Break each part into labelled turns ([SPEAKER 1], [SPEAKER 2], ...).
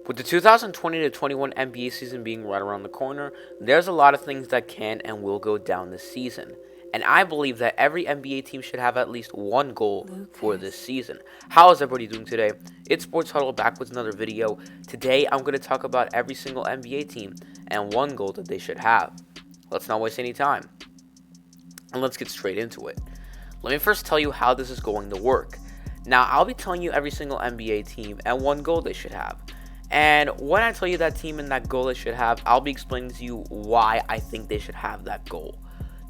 [SPEAKER 1] With the 2020 to 21 NBA season being right around the corner, there's a lot of things that can and will go down this season. And I believe that every NBA team should have at least one goal for this season. How is everybody doing today? It's Sports Huddle back with another video. Today I'm going to talk about every single NBA team and one goal that they should have. Let's not waste any time. And let's get straight into it. Let me first tell you how this is going to work. Now, I'll be telling you every single NBA team and one goal they should have. And when I tell you that team and that goal they should have, I'll be explaining to you why I think they should have that goal.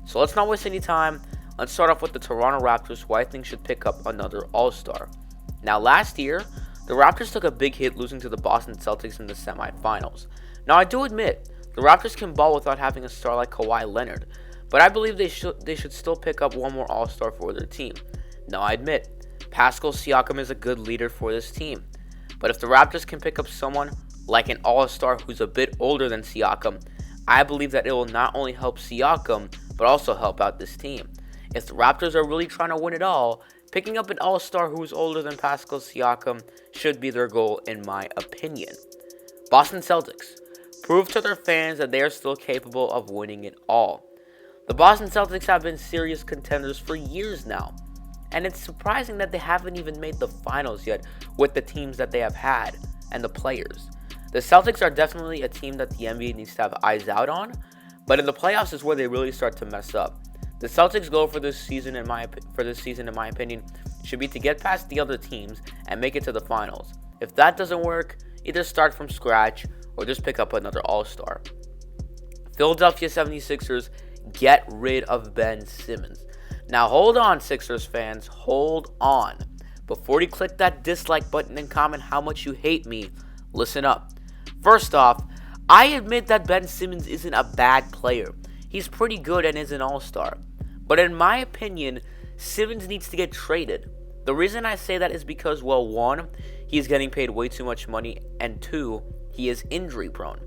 [SPEAKER 1] So let's not waste any time. Let's start off with the Toronto Raptors, who I think should pick up another All-Star. Now, last year, the Raptors took a big hit losing to the Boston Celtics in the semifinals. Now, I do admit, the Raptors can ball without having a star like Kawhi Leonard, but I believe they should still pick up one more All-Star for their team. Now, I admit, Pascal Siakam is a good leader for this team. But if the Raptors can pick up someone like an all-star who's a bit older than Siakam, I believe that it will not only help Siakam, but also help out this team. If the Raptors are really trying to win it all, picking up an all-star who's older than Pascal Siakam should be their goal in my opinion. Boston Celtics. Prove to their fans that they are still capable of winning it all. The Boston Celtics have been serious contenders for years now. And it's surprising that they haven't even made the finals yet with the teams that they have had and the players. The Celtics are definitely a team that the NBA needs to have eyes out on, but in the playoffs is where they really start to mess up. The Celtics' goal for this season, in my opinion, should be to get past the other teams and make it to the finals. If that doesn't work, either start from scratch or just pick up another All-Star. Philadelphia 76ers, get rid of Ben Simmons. Now hold on, Sixers fans, hold on. Before you click that dislike button and comment how much you hate me, listen up. First off, I admit that Ben Simmons isn't a bad player. He's pretty good and is an all-star. But in my opinion, Simmons needs to get traded. The reason I say that is because, well, one, he's getting paid way too much money, and two, he is injury prone.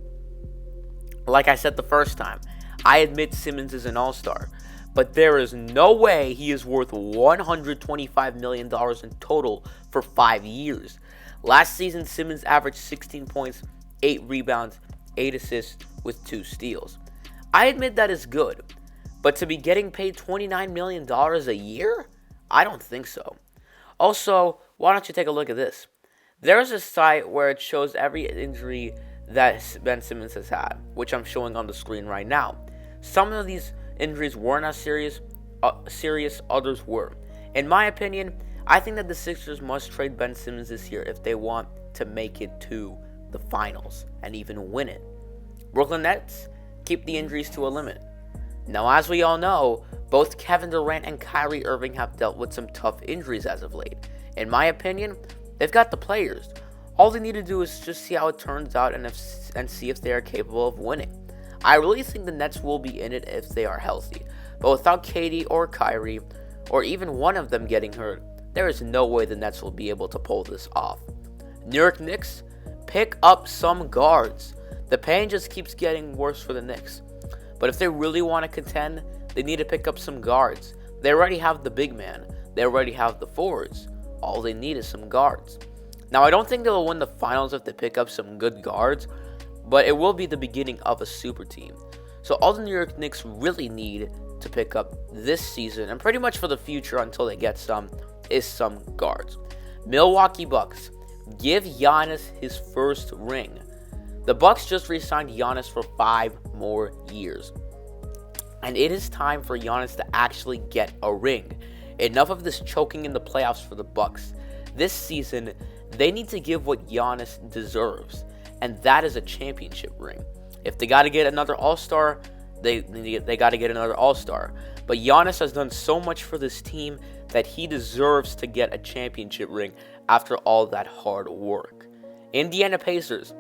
[SPEAKER 1] Like I said the first time, I admit Simmons is an all-star. But there is no way he is worth $125 million in total for 5 years. Last season, Simmons averaged 16 points, 8 rebounds, 8 assists with 2 steals. I admit that is good, but to be getting paid $29 million a year? I don't think so. Also, why don't you take a look at this? There's a site where it shows every injury that Ben Simmons has had, which I'm showing on the screen right now. Some of these injuries weren't as serious, others were. In my opinion, I think that the Sixers must trade Ben Simmons this year if they want to make it to the finals and even win it. Brooklyn Nets, keep the injuries to a limit. Now, as we all know, both Kevin Durant and Kyrie Irving have dealt with some tough injuries as of late. In my opinion, they've got the players. All they need to do is just see how it turns out and see if they are capable of winning. I really think the Nets will be in it if they are healthy. But without KD or Kyrie, or even one of them getting hurt, there is no way the Nets will be able to pull this off. New York Knicks, pick up some guards. The pain just keeps getting worse for the Knicks. But if they really want to contend, they need to pick up some guards. They already have the big man. They already have the forwards. All they need is some guards. Now, I don't think they'll win the finals if they pick up some good guards, but it will be the beginning of a super team. So all the New York Knicks really need to pick up this season, and pretty much for the future until they get some, is some guards. Milwaukee Bucks, give Giannis his first ring. The Bucks just re-signed Giannis for 5 more years. And it is time for Giannis to actually get a ring. Enough of this choking in the playoffs for the Bucks. This season, they need to give what Giannis deserves, and that is a championship ring. If they got to get another All-Star, they got to get another All-Star. But Giannis has done so much for this team that he deserves to get a championship ring after all that hard work. Indiana Pacers,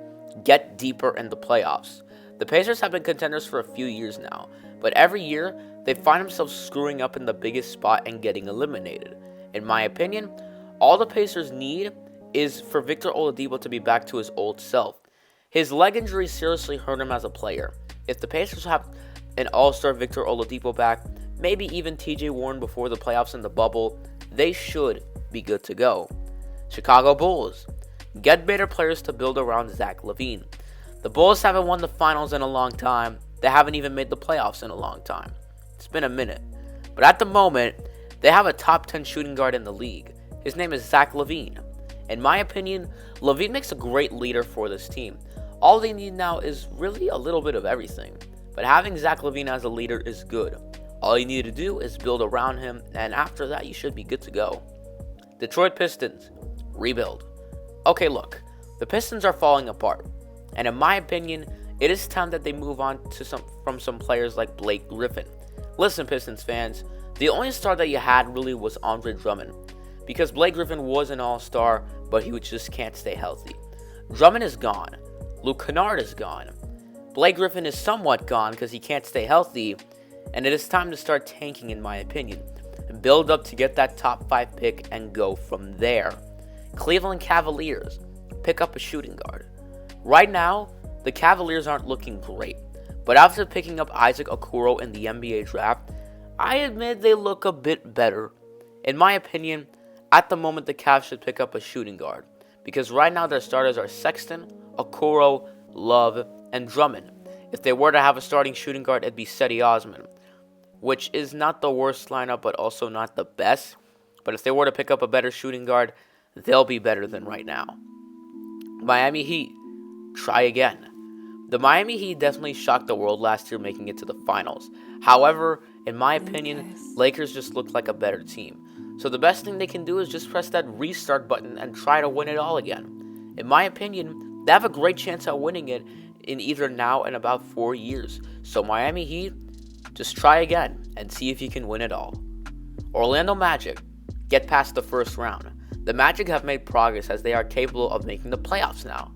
[SPEAKER 1] get deeper in the playoffs. The Pacers have been contenders for a few years now, but every year they find themselves screwing up in the biggest spot and getting eliminated. In my opinion, all the Pacers need is for Victor Oladipo to be back to his old self. His leg injury seriously hurt him as a player. If the Pacers have an all-star Victor Oladipo back, maybe even TJ Warren before the playoffs in the bubble, they should be good to go. Chicago Bulls, Get better players to build around Zach LaVine. The Bulls haven't won the finals in a long time. They haven't even made the playoffs in a long time. It's been a minute. But at the moment, they have a top 10 shooting guard in the league. His name is Zach LaVine. In my opinion, LaVine makes a great leader for this team. All they need now is really a little bit of everything. But having Zach LaVine as a leader is good. All you need to do is build around him, and after that, you should be good to go. Detroit Pistons. Rebuild. Okay, look. The Pistons are falling apart. And in my opinion, it is time that they move on to from some players like Blake Griffin. Listen, Pistons fans, the only star that you had really was Andre Drummond. Because Blake Griffin was an all-star, but he just can't stay healthy. Drummond is gone. Luke Kennard is gone. Blake Griffin is somewhat gone because he can't stay healthy. And it is time to start tanking, in my opinion. And build up to get that top 5 pick and go from there. Cleveland Cavaliers. Pick up a shooting guard. Right now, the Cavaliers aren't looking great. But after picking up Isaac Okoro in the NBA draft, I admit they look a bit better. In my opinion, at the moment the Cavs should pick up a shooting guard. Because right now their starters are Sexton, Okoro, Love, and Drummond. If they were to have a starting shooting guard, it'd be Cedi Osman, which is not the worst lineup, but also not the best. But if they were to pick up a better shooting guard, they'll be better than right now. Miami Heat. Try again. The Miami Heat definitely shocked the world last year making it to the finals. However, in my opinion, Lakers just look like a better team. So the best thing they can do is just press that restart button and try to win it all again. In my opinion, they have a great chance at winning it in either now and about 4 years. So Miami Heat, just try again and see if you can win it all. Orlando Magic, get past the first round. The Magic have made progress as they are capable of making the playoffs now.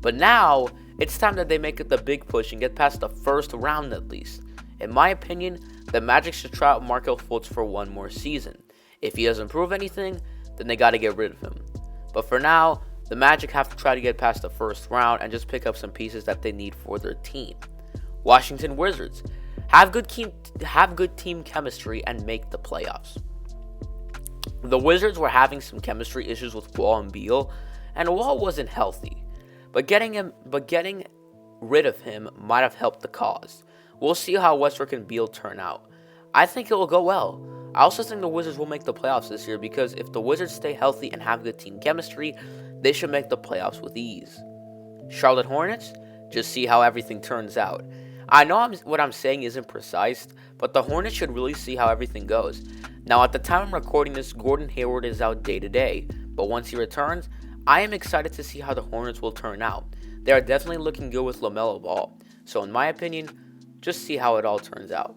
[SPEAKER 1] But now, it's time that they make it the big push and get past the first round at least. In my opinion, the Magic should try out Markelle Fultz for one more season. If he doesn't prove anything, then they gotta get rid of him. But for now, the Magic have to try to get past the first round and just pick up some pieces that they need for their team. Washington Wizards, have good team chemistry and make the playoffs. The Wizards were having some chemistry issues with Wall and Beal, and Wall wasn't healthy. But getting rid of him might have helped the cause. We'll see how Westbrook and Beal turn out. I think it will go well. I also think the Wizards will make the playoffs this year because if the Wizards stay healthy and have good team chemistry, they should make the playoffs with ease. Charlotte Hornets, just see how everything turns out. I know what I'm saying isn't precise, but the Hornets should really see how everything goes. Now, at the time I'm recording this, Gordon Hayward is out day to day, but once he returns, I am excited to see how the Hornets will turn out. They are definitely looking good with LaMelo Ball, so in my opinion, just see how it all turns out.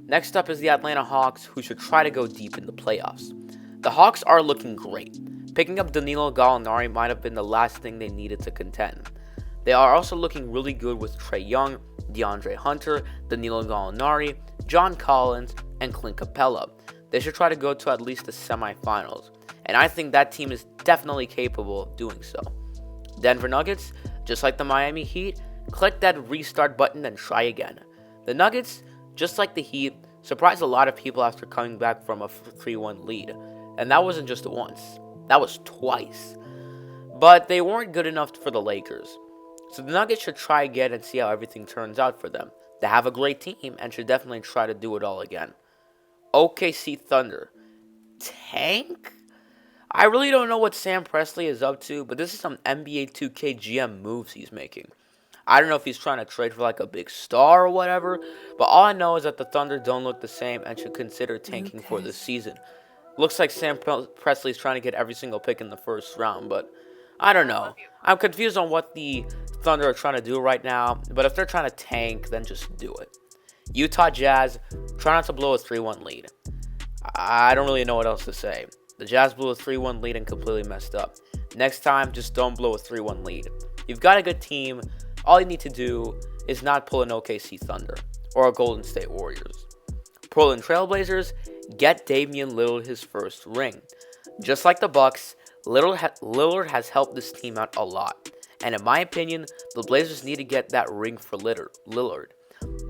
[SPEAKER 1] Next up is the Atlanta Hawks, who should try to go deep in the playoffs. The Hawks are looking great. Picking up Danilo Gallinari might have been the last thing they needed to contend. They are also looking really good with Trae Young, DeAndre Hunter, Danilo Gallinari, John Collins, and Clint Capella. They should try to go to at least the semifinals, and I think that team is definitely capable of doing so. Denver Nuggets, just like the Miami Heat, click that restart button and try again. The Nuggets, just like the Heat, surprised a lot of people after coming back from a 3-1 lead, and that wasn't just once, that was twice. But they weren't good enough for the Lakers. So the Nuggets should try again and see how everything turns out for them. They have a great team and should definitely try to do it all again. OKC Thunder. Tank? I really don't know what Sam Presti is up to, but this is some NBA 2K GM moves he's making. I don't know if he's trying to trade for like a big star or whatever, but all I know is that the Thunder don't look the same and should consider tanking for this season. Looks like Sam Presti is trying to get every single pick in the first round, but I don't know. I'm confused on what the Thunder are trying to do right now, but if they're trying to tank, then just do it. Utah Jazz, try not to blow a 3-1 lead. I don't really know what else to say. The Jazz blew a 3-1 lead and completely messed up. Next time, just don't blow a 3-1 lead. You've got a good team. All you need to do is not pull an OKC Thunder or a Golden State Warriors. Portland Trailblazers, get Damian Lillard his first ring. Just like the Bucks, Lillard has helped this team out a lot. And in my opinion, the Blazers need to get that ring for Lillard.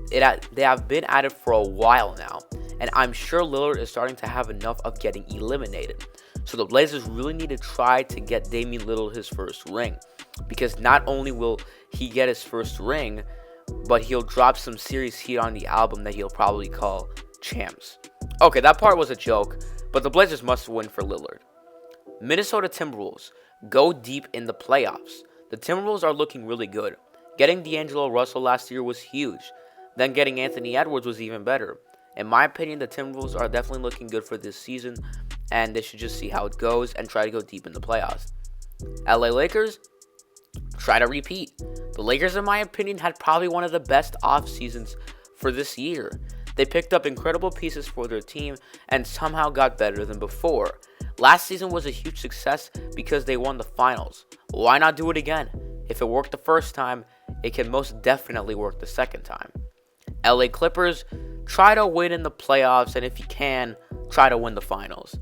[SPEAKER 1] They have been at it for a while now, and I'm sure Lillard is starting to have enough of getting eliminated. So the Blazers really need to try to get Damian Lillard his first ring, because not only will he get his first ring, but he'll drop some serious heat on the album that he'll probably call Champs. Okay, that part was a joke, but the Blazers must win for Lillard. Minnesota Timberwolves go deep in the playoffs. The Timberwolves are looking really good. Getting D'Angelo Russell last year was huge. Then getting Anthony Edwards was even better. In my opinion, the Timberwolves are definitely looking good for this season, and they should just see how it goes and try to go deep in the playoffs. LA Lakers, try to repeat. The Lakers, in my opinion, had probably one of the best off seasons for this year. They picked up incredible pieces for their team and somehow got better than before. Last season was a huge success because they won the finals. Why not do it again? If it worked the first time, it can most definitely work the second time. LA Clippers, try to win in the playoffs, and if you can, try to win the finals.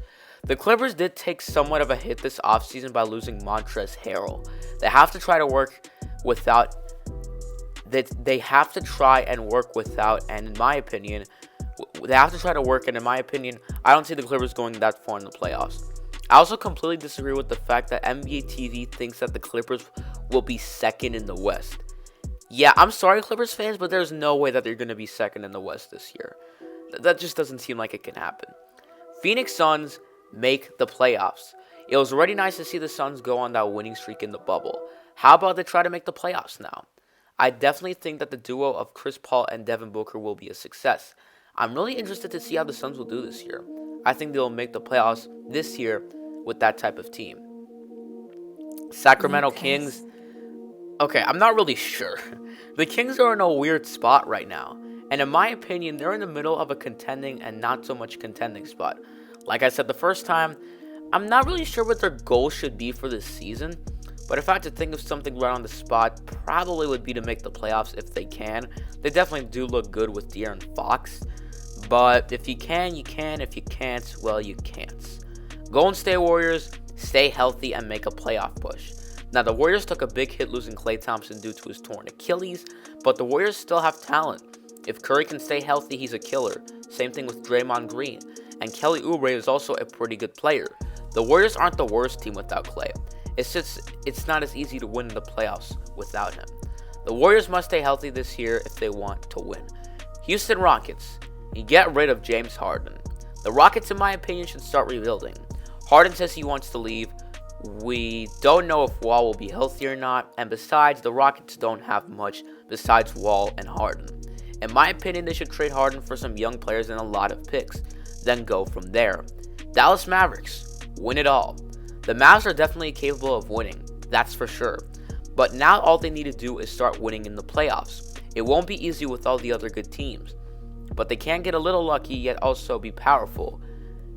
[SPEAKER 1] The Clippers did take somewhat of a hit this offseason by losing Montrezl Harrell. They have to try and work without, and in my opinion, I don't see the Clippers going that far in the playoffs. I also completely disagree with the fact that NBA TV thinks that the Clippers will be second in the West. Yeah, I'm sorry, Clippers fans, but there's no way that they're going to be second in the West this year. That just doesn't seem like it can happen. Phoenix Suns make the playoffs. It was already nice to see the Suns go on that winning streak in the bubble. How about they try to make the playoffs now? I definitely think that the duo of Chris Paul and Devin Booker will be a success. I'm really interested to see how the Suns will do this year. I think they'll make the playoffs this year with that type of team. Sacramento Kings. Okay, I'm not really sure. The Kings are in a weird spot right now. And in my opinion, they're in the middle of a contending and not so much contending spot. Like I said the first time, I'm not really sure what their goal should be for this season. But if I had to think of something right on the spot, probably would be to make the playoffs if they can. They definitely do look good with De'Aaron Fox. But if you can, you can. If you can't, well, you can't. Golden State Warriors, stay healthy and make a playoff push. Now, the Warriors took a big hit losing Klay Thompson due to his torn Achilles, but the Warriors still have talent. If Curry can stay healthy, he's a killer. Same thing with Draymond Green. And Kelly Oubre is also a pretty good player. The Warriors aren't the worst team without Klay. It's not as easy to win in the playoffs without him. The Warriors must stay healthy this year if they want to win. Houston Rockets, you get rid of James Harden. The Rockets, in my opinion, should start rebuilding. Harden says he wants to leave. We don't know if Wall will be healthy or not, and besides, the Rockets don't have much besides Wall and Harden. In my opinion, they should trade Harden for some young players and a lot of picks, then go from there. Dallas Mavericks, win it all. The Mavs are definitely capable of winning, that's for sure. But now all they need to do is start winning in the playoffs. It won't be easy with all the other good teams, but they can get a little lucky yet also be powerful.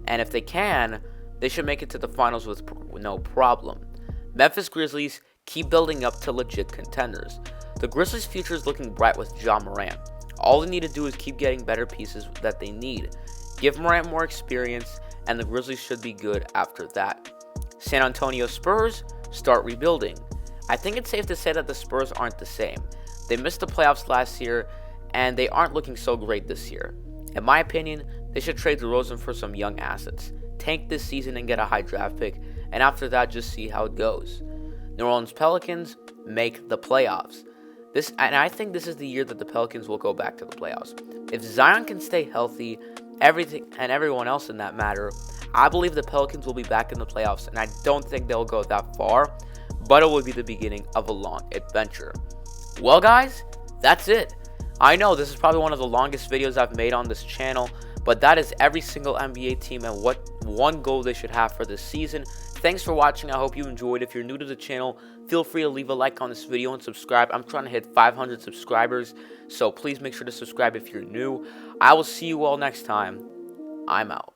[SPEAKER 1] And if they can, they should make it to the finals with no problem. Memphis Grizzlies keep building up to legit contenders. The Grizzlies' future is looking bright with Ja Morant. All they need to do is keep getting better pieces that they need. Give Morant more experience, and the Grizzlies should be good after that. San Antonio Spurs, start rebuilding. I think it's safe to say that the Spurs aren't the same. They missed the playoffs last year, and they aren't looking so great this year. In my opinion, they should trade DeRozan for some young assets. Tank this season and get a high draft pick, and after that, just see how it goes. New Orleans Pelicans make the playoffs. I think this is the year that the Pelicans will go back to the playoffs. If Zion can stay healthy, everyone else in that matter, I believe the Pelicans will be back in the playoffs, and I don't think they'll go that far, but it will be the beginning of a long adventure. Well, guys, that's it. I know this is probably one of the longest videos I've made on this channel, but that is every single NBA team and what one goal they should have for this season. Thanks for watching. I hope you enjoyed. If you're new to the channel, feel free to leave a like on this video and subscribe. I'm trying to hit 500 subscribers, so please make sure to subscribe if you're new. I will see you all next time. I'm out.